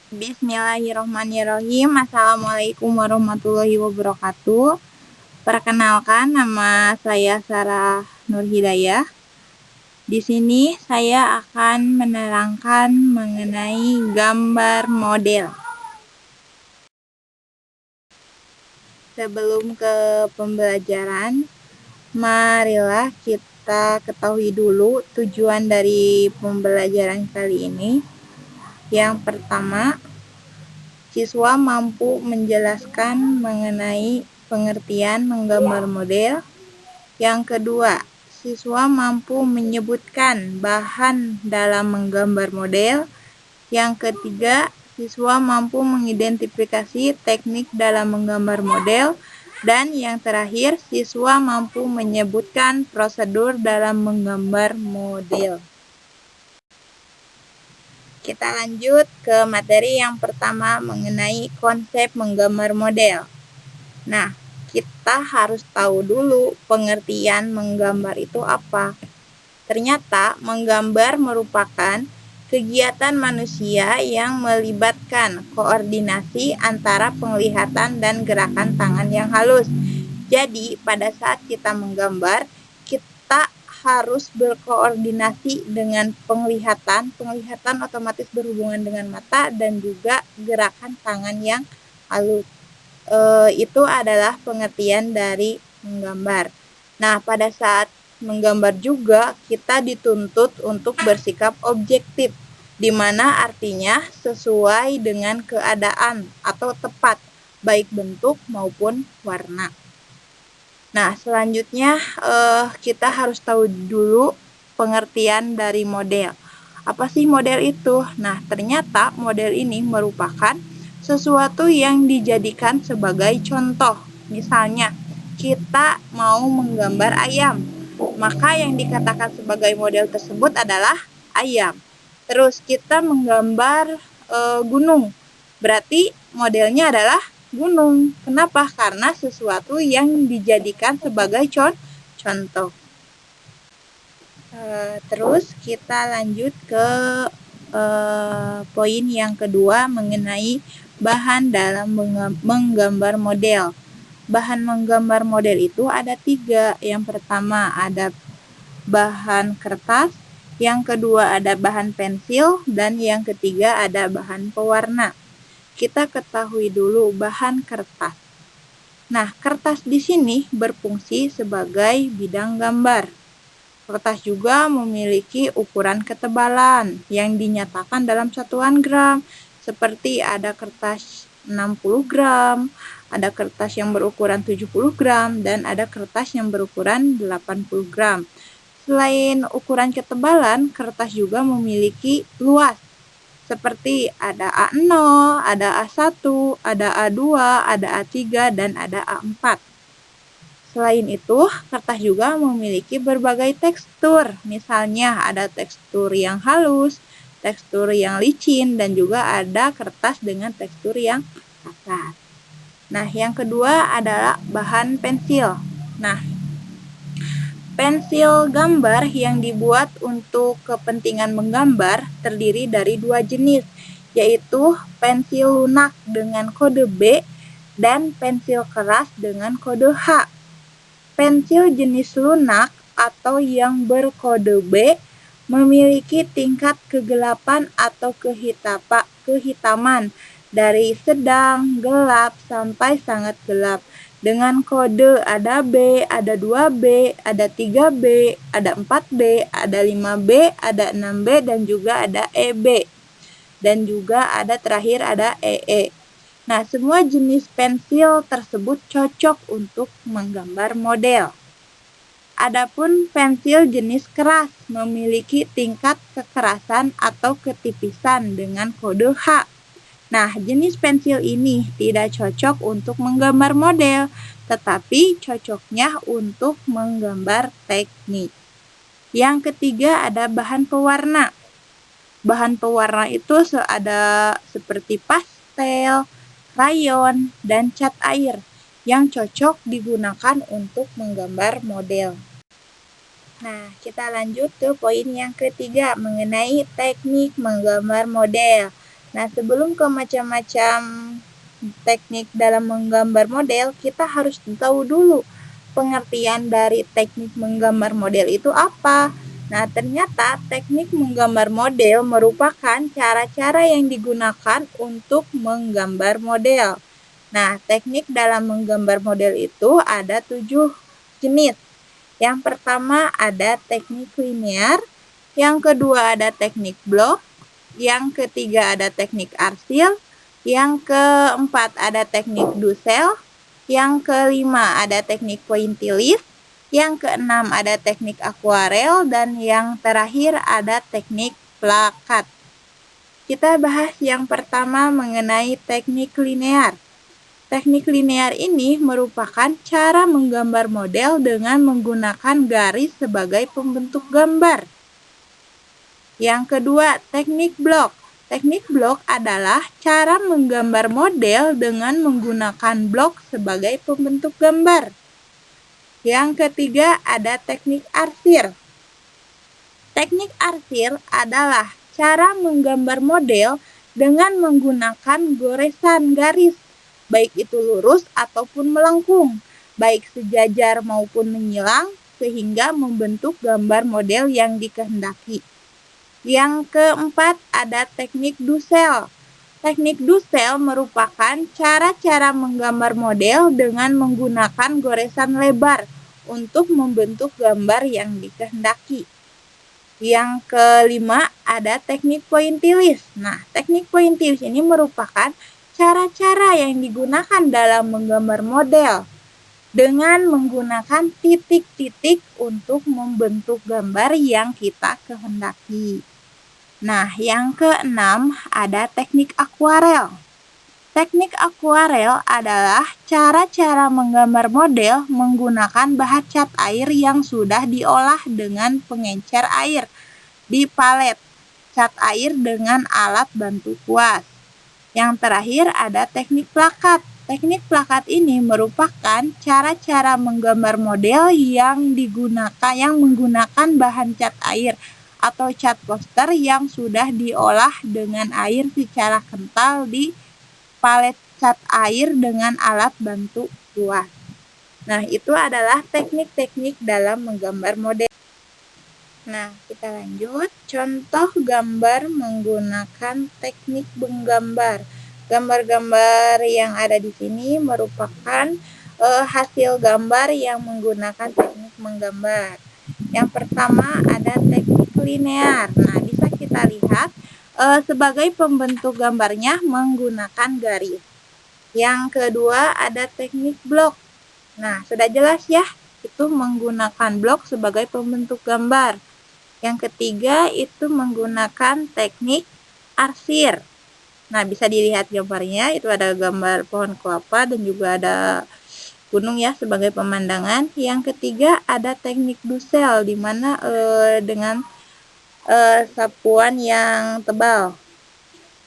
Bismillahirrahmanirrahim. Assalamualaikum warahmatullahi wabarakatuh. Perkenalkan, nama saya Sarah Nur Hidayah. Di sini saya akan menerangkan mengenai gambar model. Sebelum ke pembelajaran, marilah kita ketahui dulu tujuan dari pembelajaran kali ini. Yang pertama, siswa mampu menjelaskan mengenai pengertian menggambar model. Yang kedua, siswa mampu menyebutkan bahan dalam menggambar model. Yang ketiga, siswa mampu mengidentifikasi teknik dalam menggambar model. Dan yang terakhir, siswa mampu menyebutkan prosedur dalam menggambar model. Kita lanjut ke materi yang pertama mengenai konsep menggambar model. Nah, kita harus tahu dulu pengertian menggambar itu apa. Ternyata menggambar merupakan kegiatan manusia yang melibatkan koordinasi antara penglihatan dan gerakan tangan yang halus. Jadi, pada saat kita menggambar, kita harus berkoordinasi dengan penglihatan. Penglihatan otomatis berhubungan dengan mata dan juga gerakan tangan yang halus. Itu adalah pengertian dari menggambar. Nah, pada saat menggambar juga kita dituntut untuk bersikap objektif, di mana artinya sesuai dengan keadaan atau tepat, baik bentuk maupun warna. Nah, selanjutnya kita harus tahu dulu pengertian dari model. Apa sih model itu? Nah, ternyata model ini merupakan sesuatu yang dijadikan sebagai contoh. Misalnya, kita mau menggambar ayam, maka yang dikatakan sebagai model tersebut adalah ayam. Terus kita menggambar gunung, berarti modelnya adalah gunung. Kenapa? Karena sesuatu yang dijadikan sebagai contoh. Terus kita lanjut ke poin yang kedua mengenai bahan dalam menggambar model. Bahan menggambar model itu ada 3. Yang pertama ada bahan kertas, yang kedua ada bahan pensil, dan yang ketiga ada bahan pewarna. Kita ketahui dulu bahan kertas. Nah, kertas di sini berfungsi sebagai bidang gambar. Kertas juga memiliki ukuran ketebalan yang dinyatakan dalam satuan gram, seperti ada kertas 60 gram, ada kertas yang berukuran 70 gram, dan ada kertas yang berukuran 80 gram. Selain ukuran ketebalan, kertas juga memiliki luas, seperti ada A0, ada A1, ada A2, ada A3, dan ada A4. Selain itu, kertas juga memiliki berbagai tekstur. Misalnya ada tekstur yang halus, tekstur yang licin, dan juga ada kertas dengan tekstur yang kasar. Nah, yang kedua adalah bahan pensil. Nah, pensil gambar yang dibuat untuk kepentingan menggambar terdiri dari 2 jenis, yaitu pensil lunak dengan kode B dan pensil keras dengan kode H. Pensil jenis lunak atau yang berkode B memiliki tingkat kegelapan atau kehitaman dari sedang, gelap, sampai sangat gelap. Dengan kode ada B, ada 2B, ada 3B, ada 4B, ada 5B, ada 6B, dan juga ada EB. Dan juga ada terakhir ada EE. Nah, semua jenis pensil tersebut cocok untuk menggambar model. Adapun pensil jenis keras memiliki tingkat kekerasan atau ketipisan dengan kode H. Nah, jenis pensil ini tidak cocok untuk menggambar model, tetapi cocoknya untuk menggambar teknik. Yang ketiga ada bahan pewarna. Bahan pewarna itu ada seperti pastel, krayon, dan cat air yang cocok digunakan untuk menggambar model. Nah, kita lanjut ke poin yang ketiga mengenai teknik menggambar model. Nah, sebelum ke macam-macam teknik dalam menggambar model, kita harus tahu dulu pengertian dari teknik menggambar model itu apa. Nah, ternyata teknik menggambar model merupakan cara-cara yang digunakan untuk menggambar model. Nah, teknik dalam menggambar model itu ada 7 jenis. Yang pertama ada teknik linear, yang kedua ada teknik blok, yang ketiga ada teknik arsil, yang keempat ada teknik Dussel, yang kelima ada teknik pointillis, yang keenam ada teknik akuarel, dan yang terakhir ada teknik plakat. Kita bahas yang pertama mengenai teknik linear. Teknik linear ini merupakan cara menggambar model dengan menggunakan garis sebagai pembentuk gambar. Yang kedua, teknik blok. Teknik blok adalah cara menggambar model dengan menggunakan blok sebagai pembentuk gambar. Yang ketiga, ada teknik arsir. Teknik arsir adalah cara menggambar model dengan menggunakan goresan garis, baik itu lurus ataupun melengkung, baik sejajar maupun menyilang, sehingga membentuk gambar model yang dikehendaki. Yang keempat ada teknik Dussel. Teknik Dussel merupakan cara-cara menggambar model dengan menggunakan goresan lebar untuk membentuk gambar yang dikehendaki. Yang kelima ada teknik pointillis. Nah, teknik pointillis ini merupakan cara-cara yang digunakan dalam menggambar model dengan menggunakan titik-titik untuk membentuk gambar yang kita kehendaki. Nah, yang keenam ada teknik akuarel. Teknik akuarel adalah cara-cara menggambar model menggunakan bahan cat air yang sudah diolah dengan pengencer air di palet cat air dengan alat bantu kuas. Yang terakhir ada teknik plakat. Teknik plakat ini merupakan cara-cara menggambar model yang menggunakan bahan cat air atau cat poster yang sudah diolah dengan air secara kental di palet cat air dengan alat bantu kuas. Nah, itu adalah teknik-teknik dalam menggambar model. Nah, kita lanjut. Contoh gambar menggunakan teknik menggambar. Gambar-gambar yang ada di sini merupakan hasil gambar yang menggunakan teknik menggambar. Yang pertama ada teknik linear. Nah, bisa kita lihat sebagai pembentuk gambarnya menggunakan garis. Yang kedua ada teknik blok. Nah, sudah jelas ya, itu menggunakan blok sebagai pembentuk gambar. Yang ketiga itu menggunakan teknik arsir. Nah, bisa dilihat gambarnya, itu ada gambar pohon kelapa dan juga ada gunung ya sebagai pemandangan. Yang ketiga ada teknik Dussel, di mana dengan sapuan yang tebal.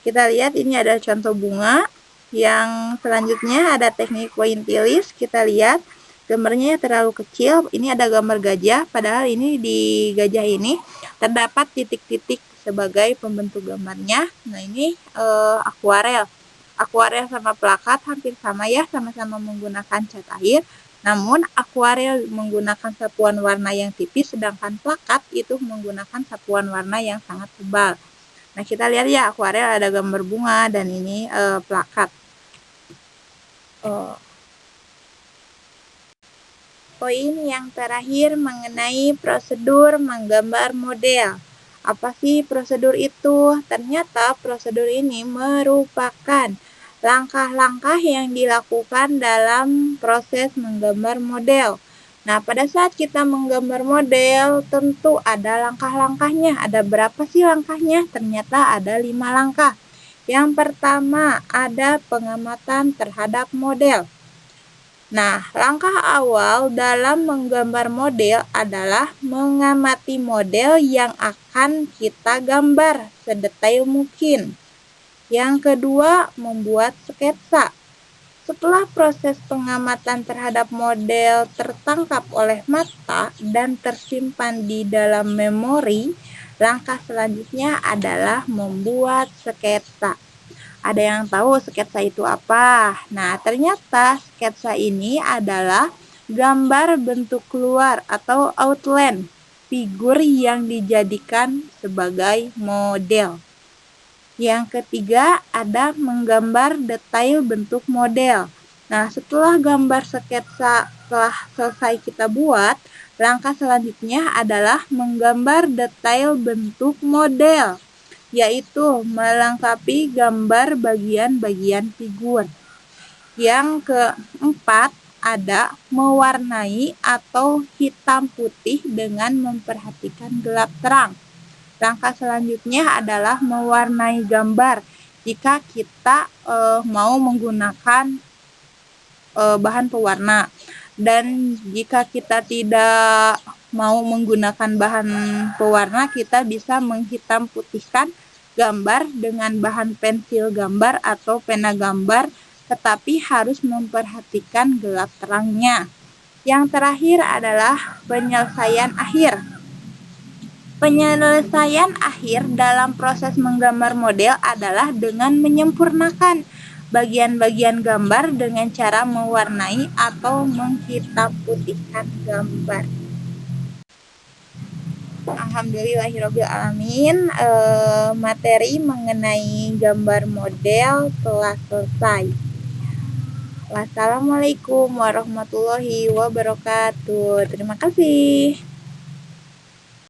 Kita lihat ini ada contoh bunga. Yang selanjutnya ada teknik pointillis. Kita lihat gambarnya terlalu kecil. Ini ada gambar gajah, padahal ini di gajah ini terdapat titik-titik sebagai pembentuk gambarnya. Nah, ini akuarel. Akuarel sama plakat hampir sama ya, sama-sama menggunakan cat air. Namun akuarel menggunakan sapuan warna yang tipis, sedangkan plakat itu menggunakan sapuan warna yang sangat tebal. Nah, kita lihat ya, akuarel ada gambar bunga dan ini plakat. Poin yang terakhir mengenai prosedur menggambar model. Apa sih prosedur itu? Ternyata prosedur ini merupakan langkah-langkah yang dilakukan dalam proses menggambar model. Nah, pada saat kita menggambar model, tentu ada langkah-langkahnya. Ada berapa sih langkahnya? Ternyata ada 5 langkah. Yang pertama, ada pengamatan terhadap model. Nah, langkah awal dalam menggambar model adalah mengamati model yang akan kita gambar sedetail mungkin. Yang kedua, membuat sketsa. Setelah proses pengamatan terhadap model tertangkap oleh mata dan tersimpan di dalam memori, langkah selanjutnya adalah membuat sketsa. Ada yang tahu sketsa itu apa? Nah, ternyata sketsa ini adalah gambar bentuk keluar atau outline figur yang dijadikan sebagai model. Yang ketiga, ada menggambar detail bentuk model. Nah, setelah gambar sketsa telah selesai kita buat, langkah selanjutnya adalah menggambar detail bentuk model, yaitu melengkapi gambar bagian-bagian figur. Yang keempat, ada mewarnai atau hitam putih dengan memperhatikan gelap terang. Langkah selanjutnya adalah mewarnai gambar. Jika kita mau menggunakan bahan pewarna, dan jika kita tidak mau menggunakan bahan pewarna, kita bisa menghitam putihkan gambar dengan bahan pensil gambar atau pena gambar, tetapi harus memperhatikan gelap terangnya. Yang terakhir adalah penyelesaian akhir. Penyelesaian akhir dalam proses menggambar model adalah dengan menyempurnakan bagian-bagian gambar dengan cara mewarnai atau menghitam putihkan gambar. Alhamdulillahirobbilalamin, materi mengenai gambar model telah selesai. Wassalamualaikum warahmatullahi wabarakatuh. Terima kasih.